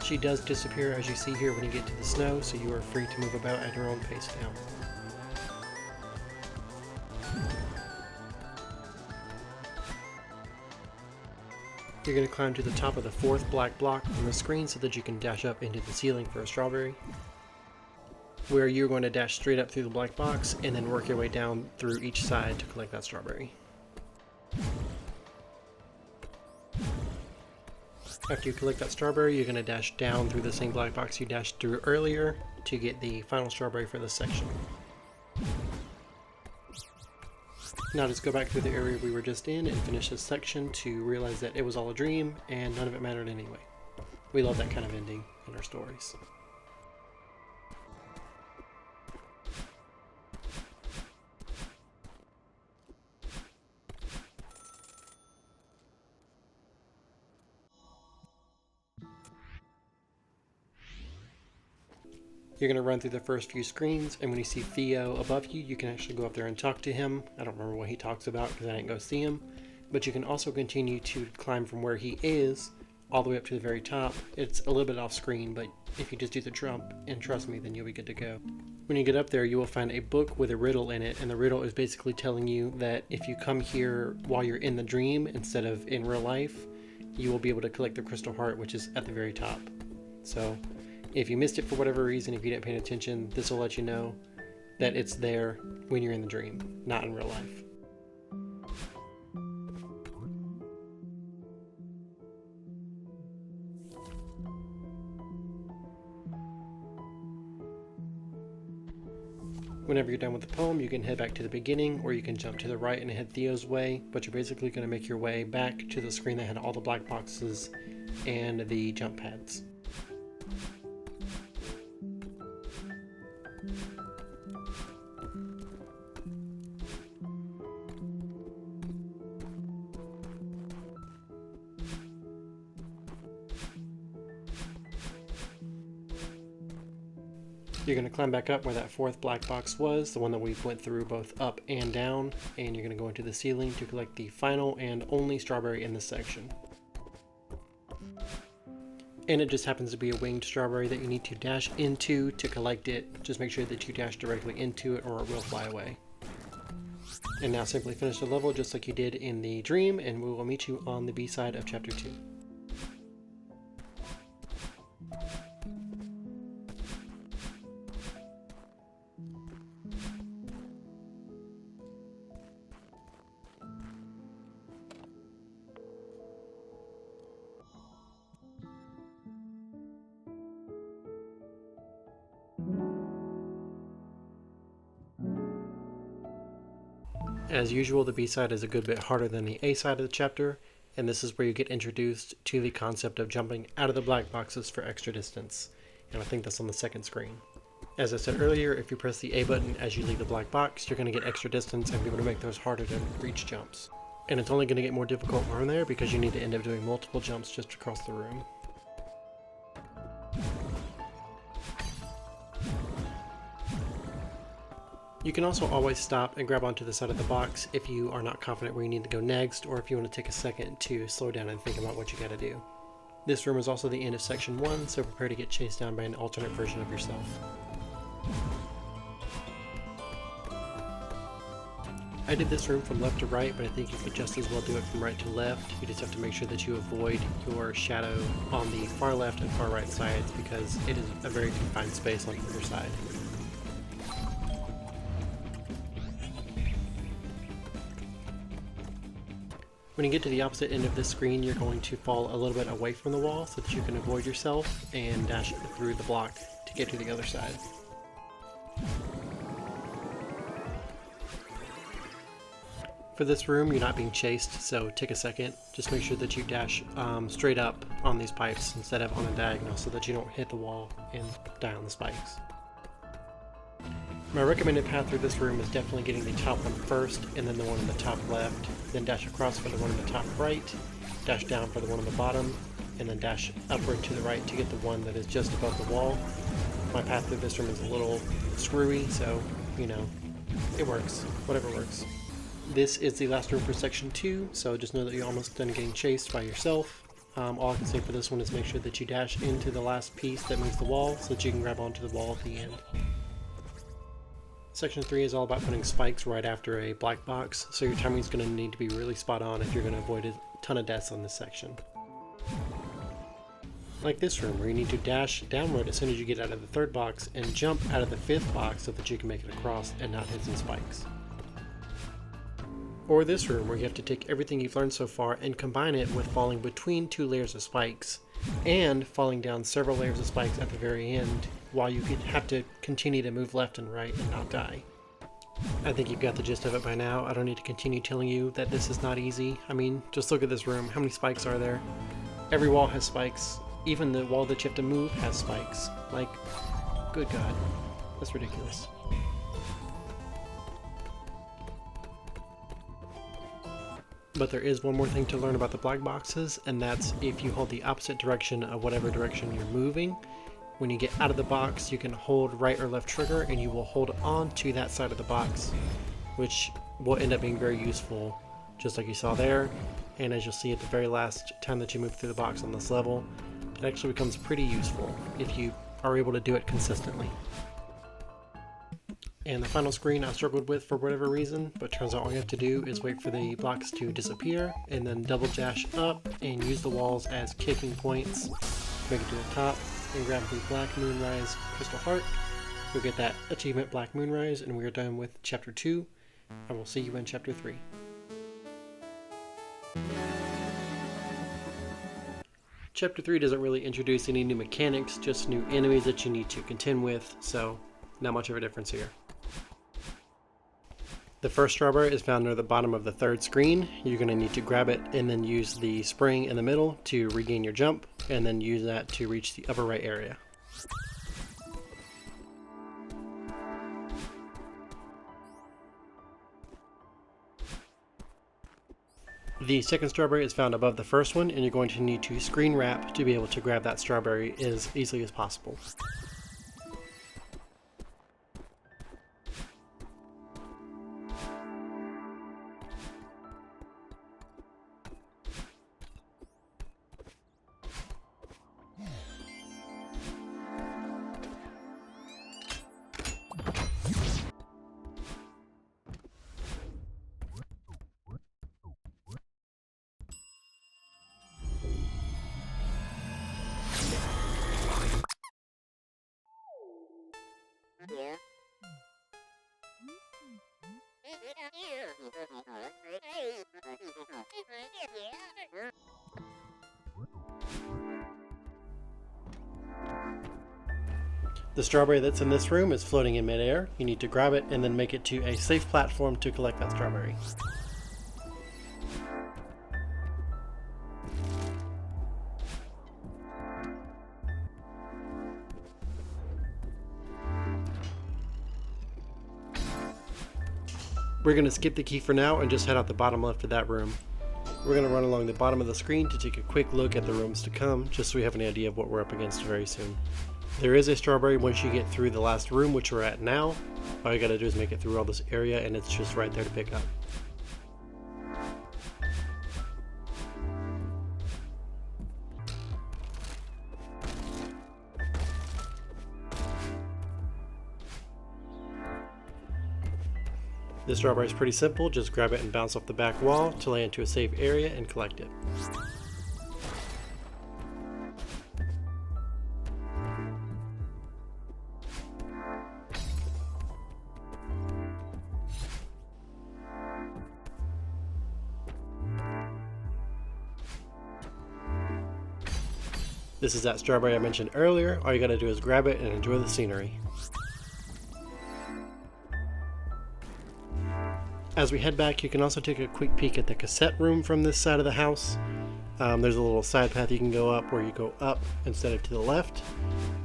She does disappear as you see here when you get to the snow, so you are free to move about at your own pace now. You're going to climb to the top of the fourth black block on the screen so that you can dash up into the ceiling for a strawberry, where you're going to dash straight up through the black box and then work your way down through each side to collect that strawberry. After you collect that strawberry, you're going to dash down through the same black box you dashed through earlier to get the final strawberry for this section. Now just go back through the area we were just in and finish this section to realize that it was all a dream and none of it mattered anyway. We love that kind of ending in our stories. You're going to run through the first few screens, and when you see Theo above you, you can actually go up there and talk to him. I don't remember what he talks about because I didn't go see him. But you can also continue to climb from where he is all the way up to the very top. It's a little bit off screen, but if you just do the jump, and trust me, then you'll be good to go. When you get up there, you will find a book with a riddle in it, and the riddle is basically telling you that if you come here while you're in the dream instead of in real life, you will be able to collect the crystal heart, which is at the very top. So if you missed it for whatever reason, if you didn't pay attention, this will let you know that it's there when you're in the dream, not in real life. Whenever you're done with the poem, you can head back to the beginning, or you can jump to the right and head Theo's way, but you're basically going to make your way back to the screen that had all the black boxes and the jump pads. You're going to climb back up where that fourth black box was, the one that we went through both up and down, and you're going to go into the ceiling to collect the final and only strawberry in this section. And it just happens to be a winged strawberry that you need to dash into to collect it. Just make sure that you dash directly into it or it will fly away. And now simply finish the level just like you did in the dream, and we will meet you on the B-side of Chapter 2. As usual, the B-side is a good bit harder than the A-side of the chapter, and this is where you get introduced to the concept of jumping out of the black boxes for extra distance, and I think that's on the second screen. As I said earlier, if you press the A button as you leave the black box, you're going to get extra distance and be able to make those harder to reach jumps. And it's only going to get more difficult from there because you need to end up doing multiple jumps just across the room. You can also always stop and grab onto the side of the box if you are not confident where you need to go next, or if you want to take a second to slow down and think about what you gotta do. This room is also the end of section 1, so prepare to get chased down by an alternate version of yourself. I did this room from left to right, but I think you could just as well do it from right to left. You just have to make sure that you avoid your shadow on the far left and far right sides because it is a very confined space on either side. When you get to the opposite end of this screen, you're going to fall a little bit away from the wall so that you can avoid yourself and dash through the block to get to the other side. For this room, you're not being chased, so take a second. Just make sure that you dash straight up on these pipes instead of on a diagonal so that you don't hit the wall and die on the spikes. My recommended path through this room is definitely getting the top one first, and then the one in the top left, then dash across for the one in the top right, dash down for the one on the bottom, and then dash upward to the right to get the one that is just above the wall. My path through this room is a little screwy, so, you know, it works. Whatever works. This is the last room for section 2, so just know that you're almost done getting chased by yourself. All I can say for this one is make sure that you dash into the last piece that moves the wall so that you can grab onto the wall at the end. Section 3 is all about putting spikes right after a black box, so your timing is going to need to be really spot on if you're going to avoid a ton of deaths on this section. Like this room, where you need to dash downward as soon as you get out of the third box and jump out of the fifth box so that you can make it across and not hit some spikes. Or this room, where you have to take everything you've learned so far and combine it with falling between 2 layers of spikes, and falling down several layers of spikes at the very end, while you have to continue to move left and right and not die. I think you've got the gist of it by now. I don't need to continue telling you that this is not easy. I mean, just look at this room. How many spikes are there? Every wall has spikes. Even the wall that you have to move has spikes. Like, good God. That's ridiculous. But there is one more thing to learn about the black boxes, and that's if you hold the opposite direction of whatever direction you're moving, when you get out of the box, you can hold right or left trigger and you will hold on to that side of the box, which will end up being very useful, just like you saw there. And as you'll see at the very last time that you move through the box on this level, it actually becomes pretty useful if you are able to do it consistently. And the final screen I struggled with for whatever reason, but turns out all you have to do is wait for the blocks to disappear and then double dash up and use the walls as kicking points to make it to the top and grab the Black Moonrise Crystal Heart. You'll get that achievement Black Moonrise, and we are done with Chapter 2. I will see you in Chapter 3. Chapter 3 doesn't really introduce any new mechanics, just new enemies that you need to contend with, so not much of a difference here. The first strawberry is found near the bottom of the third screen. You're going to need to grab it and then use the spring in the middle to regain your jump, and then use that to reach the upper right area. The second strawberry is found above the first one, and you're going to need to screen wrap to be able to grab that strawberry as easily as possible. The strawberry that's in this room is floating in midair. You need to grab it and then make it to a safe platform to collect that strawberry. We're going to skip the key for now and just head out the bottom left of that room. We're going to run along the bottom of the screen to take a quick look at the rooms to come, just so we have an idea of what we're up against very soon. There is a strawberry once you get through the last room, which we're at now. All you gotta do is make it through all this area and it's just right there to pick up. This strawberry is pretty simple, just grab it and bounce off the back wall to land into a safe area and collect it. This is that strawberry I mentioned earlier. All you gotta do is grab it and enjoy the scenery. As we head back, you can also take a quick peek at the cassette room from this side of the house. There's a little side path you can go up where you go up instead of to the left.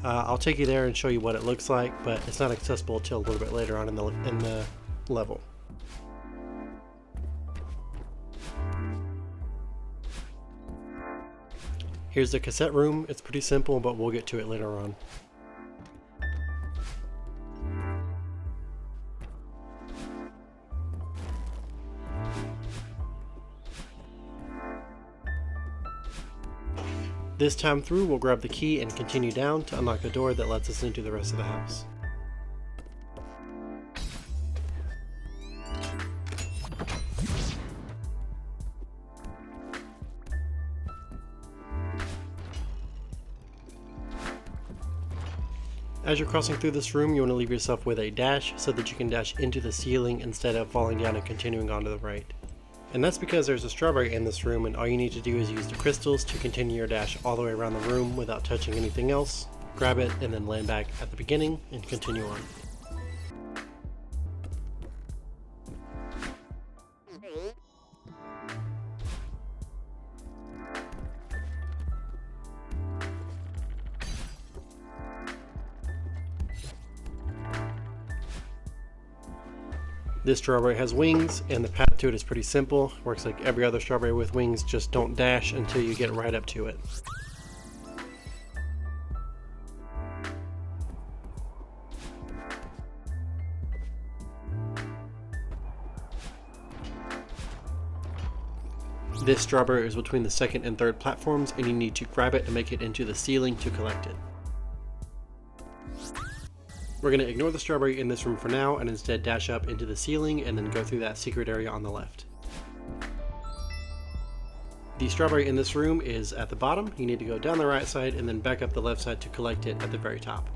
I'll take you there and show you what it looks like, but it's not accessible until a little bit later on in the level. Here's the cassette room. It's pretty simple, but we'll get to it later on. This time through, we'll grab the key and continue down to unlock the door that lets us into the rest of the house. As you're crossing through this room, you want to leave yourself with a dash so that you can dash into the ceiling instead of falling down and continuing on to the right. And that's because there's a strawberry in this room, and all you need to do is use the crystals to continue your dash all the way around the room without touching anything else. Grab it and then land back at the beginning and continue on. This strawberry has wings, and the path to it is pretty simple. Works like every other strawberry with wings, just don't dash until you get right up to it. This strawberry is between the second and third platforms, and you need to grab it and make it into the ceiling to collect it. We're going to ignore the strawberry in this room for now and instead dash up into the ceiling and then go through that secret area on the left. The strawberry in this room is at the bottom. You need to go down the right side and then back up the left side to collect it at the very top.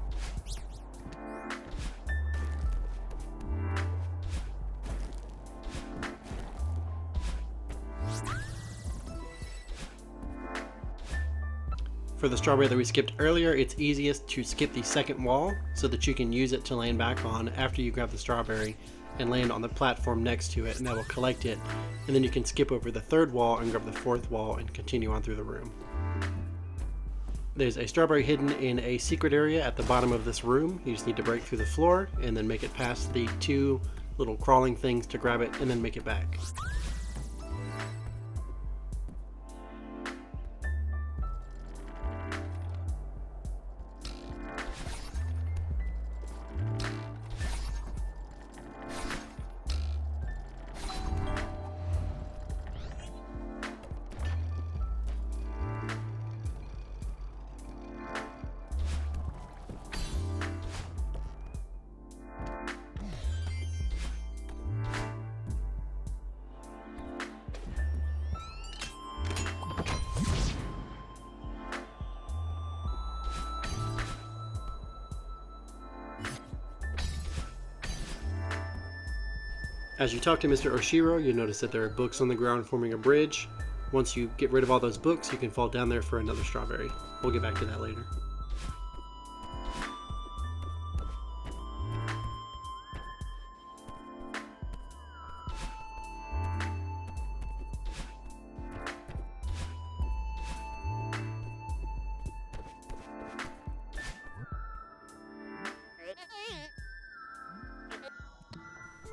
For the strawberry that we skipped earlier, it's easiest to skip the second wall so that you can use it to land back on after you grab the strawberry and land on the platform next to it, and that will collect it. And then you can skip over the third wall and grab the fourth wall and continue on through the room. There's a strawberry hidden in a secret area at the bottom of this room. You just need to break through the floor and then make it past the two little crawling things to grab it and then make it back. As you talk to Mr. Oshiro, you notice that there are books on the ground forming a bridge. Once you get rid of all those books, you can fall down there for another strawberry. We'll get back to that later.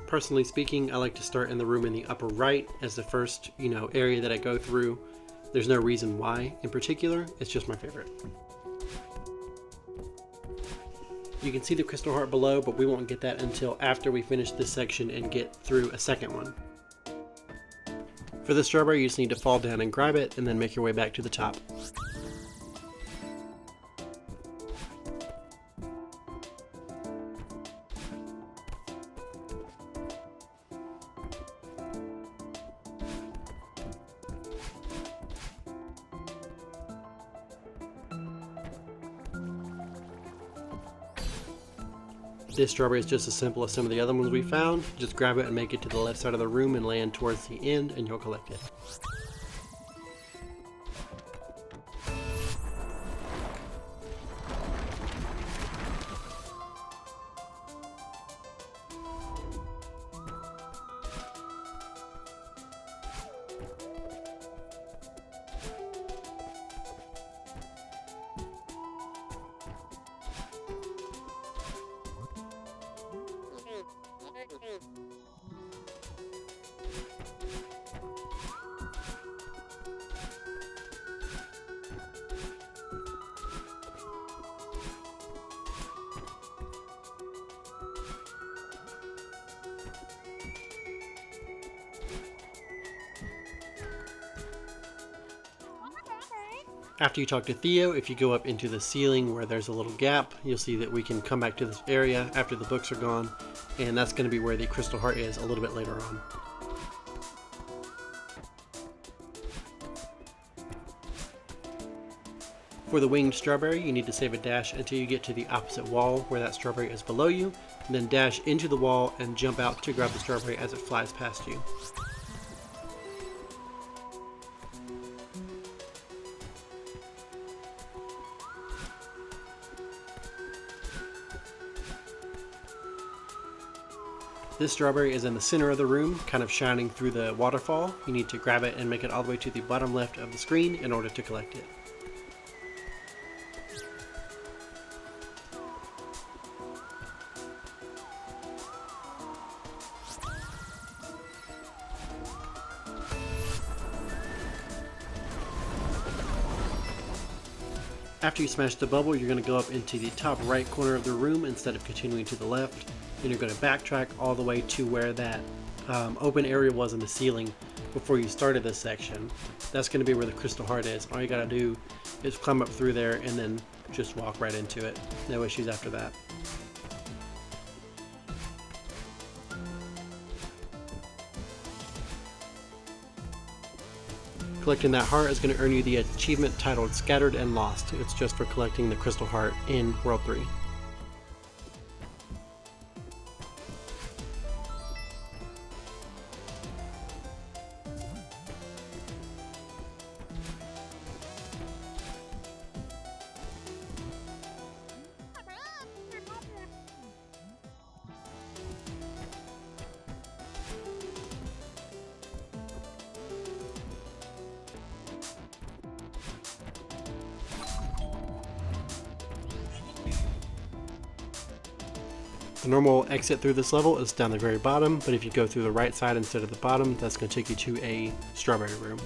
Personally speaking, I like to start in the room in the upper right as the first, area that I go through. There's no reason why in particular, it's just my favorite. You can see the crystal heart below, but we won't get that until after we finish this section and get through a second one. For the strawberry, you just need to fall down and grab it and then make your way back to the top. This strawberry is just as simple as some of the other ones we found. Just grab it and make it to the left side of the room and land towards the end and you'll collect it. After you talk to Theo, if you go up into the ceiling where there's a little gap, you'll see that we can come back to this area after the books are gone, and that's going to be where the crystal heart is a little bit later on. For the winged strawberry, you need to save a dash until you get to the opposite wall where that strawberry is below you, and then dash into the wall and jump out to grab the strawberry as it flies past you. This strawberry is in the center of the room, kind of shining through the waterfall. You need to grab it and make it all the way to the bottom left of the screen in order to collect it. After you smash the bubble, you're going to go up into the top right corner of the room instead of continuing to the left. And you're going to backtrack all the way to where that open area was in the ceiling before you started this section. That's going to be where the crystal heart is. All you got to do is climb up through there and then just walk right into it. No issues after that. Collecting that heart is going to earn you the achievement titled Scattered and Lost. It's just for collecting the crystal heart in World 3. The normal exit through this level is down the very bottom, but if you go through the right side instead of the bottom, that's going to take you to a strawberry room.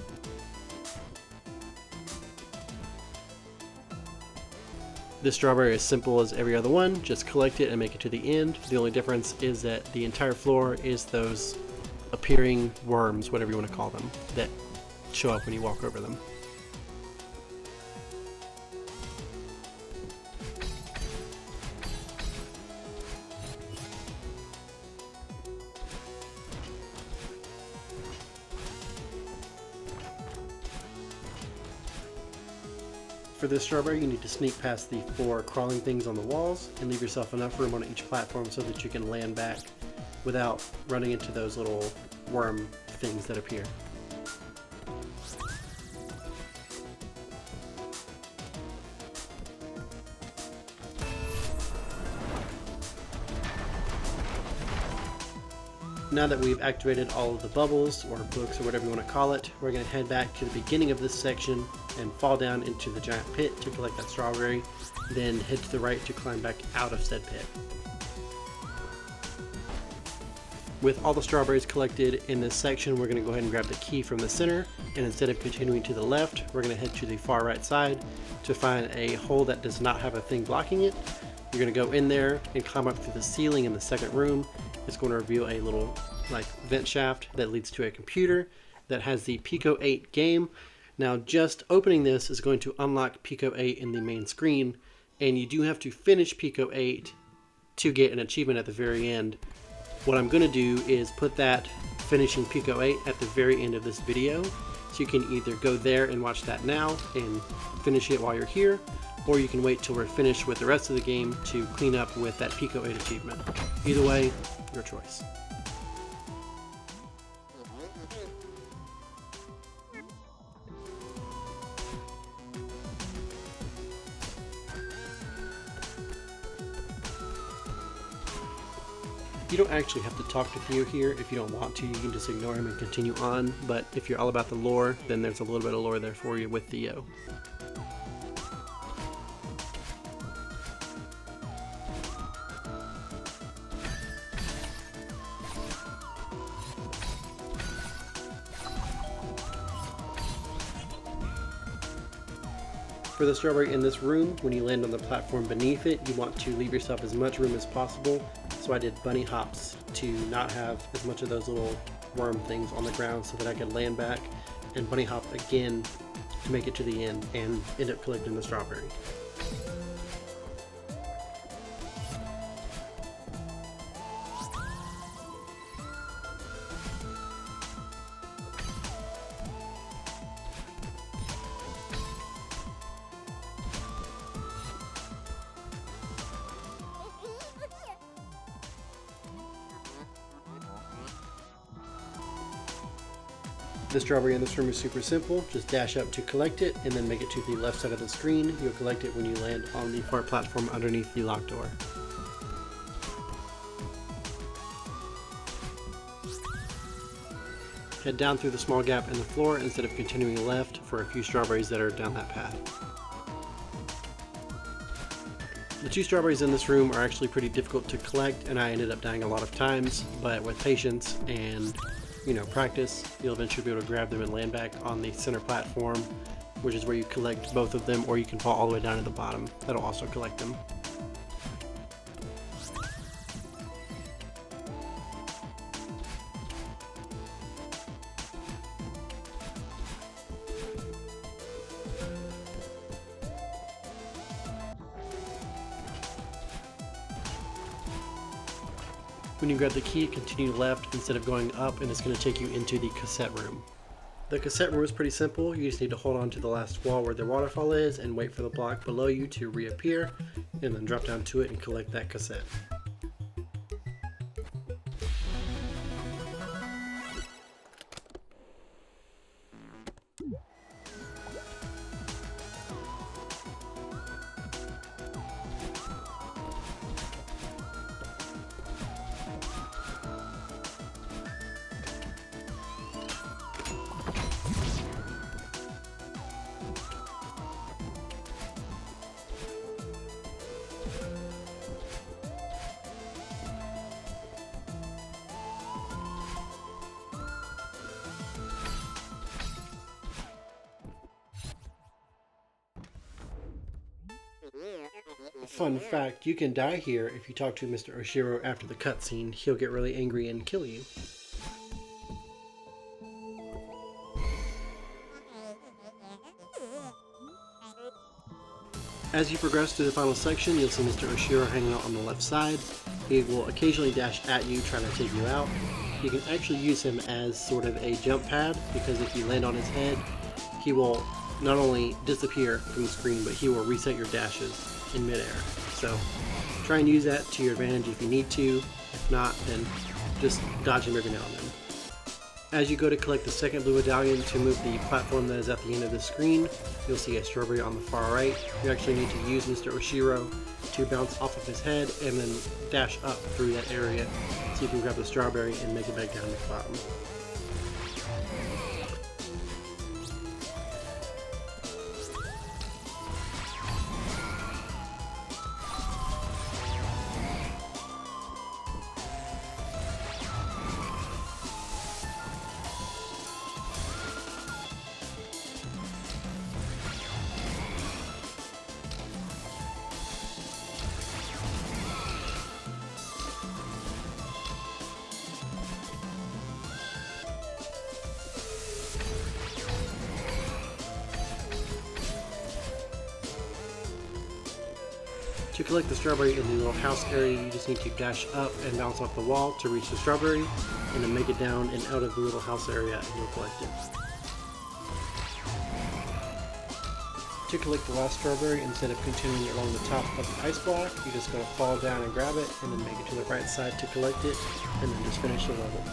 This strawberry is simple as every other one, just collect it and make it to the end. The only difference is that the entire floor is those appearing worms, whatever you want to call them, that show up when you walk over them. For this strawberry, you need to sneak past the 4 crawling things on the walls and leave yourself enough room on each platform so that you can land back without running into those little worm things that appear. Now that we've activated all of the bubbles, or books, or whatever you want to call it, we're going to head back to the beginning of this section and fall down into the giant pit to collect that strawberry, then head to the right to climb back out of said pit. With all the strawberries collected in this section, we're going to go ahead and grab the key from the center, and instead of continuing to the left, we're going to head to the far right side to find a hole that does not have a thing blocking it. You're going to go in there and climb up through the ceiling in the second room. It's going to reveal a little vent shaft that leads to a computer that has the Pico 8 game. Now just opening this is going to unlock Pico 8 in the main screen, and you do have to finish Pico 8 to get an achievement at the very end. What I'm going to do is put that finishing Pico 8 at the very end of this video, so you can either go there and watch that now and finish it while you're here, or you can wait till we're finished with the rest of the game to clean up with that Pico 8 achievement. Either way, your choice. You don't actually have to talk to Theo here if you don't want to. You can just ignore him and continue on, but if you're all about the lore, then there's a little bit of lore there for you with Theo. For the strawberry in this room, when you land on the platform beneath it, you want to leave yourself as much room as possible. So I did bunny hops to not have as much of those little worm things on the ground so that I could land back and bunny hop again to make it to the end and end up collecting the strawberry. The strawberry in this room is super simple. Just dash up to collect it and then make it to the left side of the screen. You'll collect it when you land on the far platform underneath the locked door. Head down through the small gap in the floor instead of continuing left for a few strawberries that are down that path. The 2 strawberries in this room are actually pretty difficult to collect, and I ended up dying a lot of times, but with patience and practice, you'll eventually be able to grab them and land back on the center platform, which is where you collect both of them, or you can fall all the way down to the bottom. That'll also collect them. When you grab the key, continue left instead of going up, and it's going to take you into the cassette room. The cassette room is pretty simple. You just need to hold on to the last wall where the waterfall is and wait for the block below you to reappear, and then drop down to it and collect that cassette. Fun fact, you can die here if you talk to Mr. Oshiro after the cutscene. He'll get really angry and kill you. As you progress through the final section, you'll see Mr. Oshiro hanging out on the left side. He will occasionally dash at you, trying to take you out. You can actually use him as sort of a jump pad, because if you land on his head, he will not only disappear from the screen, but he will reset your dashes in midair. So try and use that to your advantage if you need to. If not, then just dodge him every now and then. As you go to collect the second blue medallion to move the platform that is at the end of the screen, you'll see a strawberry on the far right. You actually need to use Mr. Oshiro to bounce off of his head and then dash up through that area so you can grab the strawberry and make it back down to the bottom. To collect the strawberry in the little house area, you just need to dash up and bounce off the wall to reach the strawberry, and then make it down and out of the little house area and you'll collect it. To collect the last strawberry, instead of continuing along the top of the ice block, you're just going to fall down and grab it, and then make it to the right side to collect it, and then just finish the level.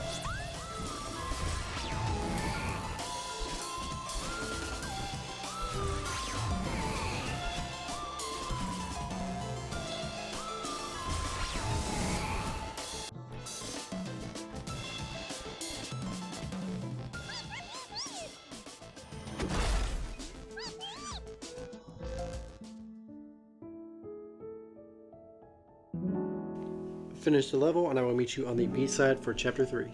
Finish the level, and I will meet you on the B-side for Chapter 3.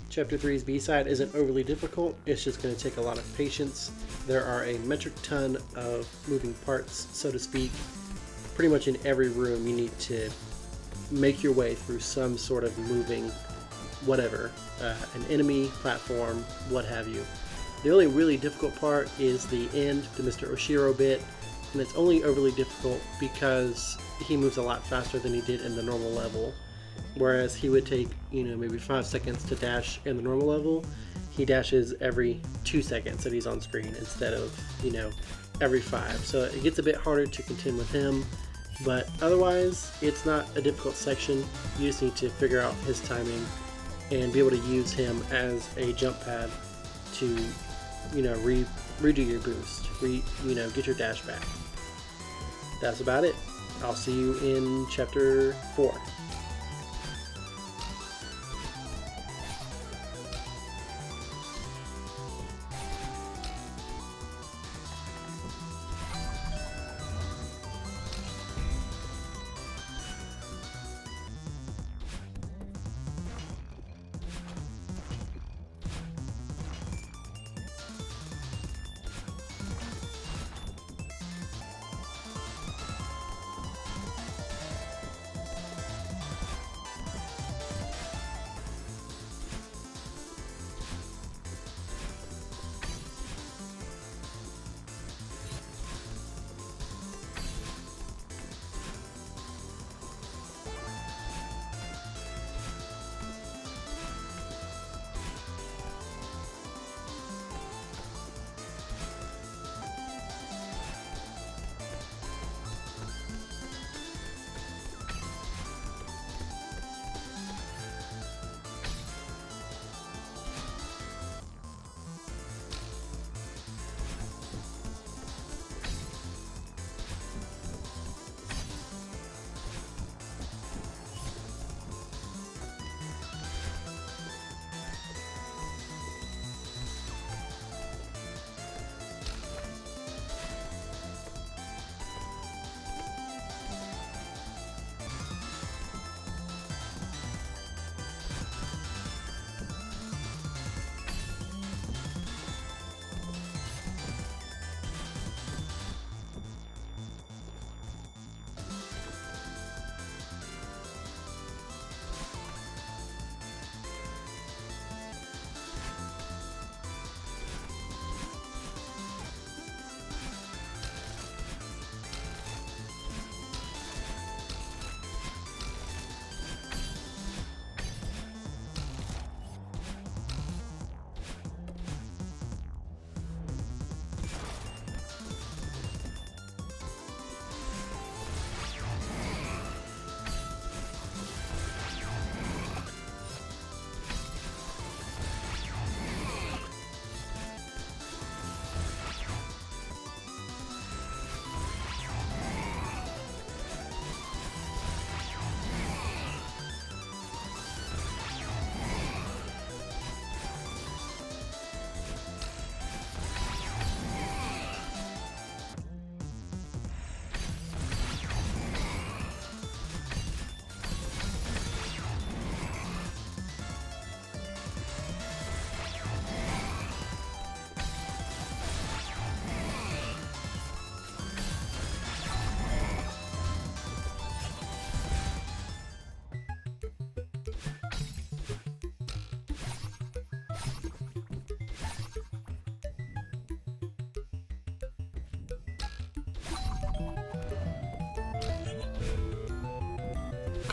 Chapter 3's B-side isn't overly difficult, it's just going to take a lot of patience. There are a metric ton of moving parts, so to speak. Pretty much in every room you need to make your way through some sort of moving whatever, an enemy, platform, what have you. The only really difficult part is the end, the Mr. Oshiro bit, and it's only overly difficult because he moves a lot faster than he did in the normal level. Whereas he would take, maybe 5 seconds to dash in the normal level, he dashes every 2 seconds that he's on screen instead of, every 5. So it gets a bit harder to contend with him, but otherwise it's not a difficult section. You just need to figure out his timing and be able to use him as a jump pad to redo your boost, get your dash back. That's about it. I'll see you in Chapter 4.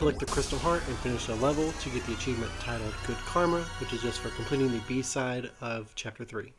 Collect the crystal heart and finish a level to get the achievement titled Good Karma, which is just for completing the B-side of Chapter 3.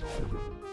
You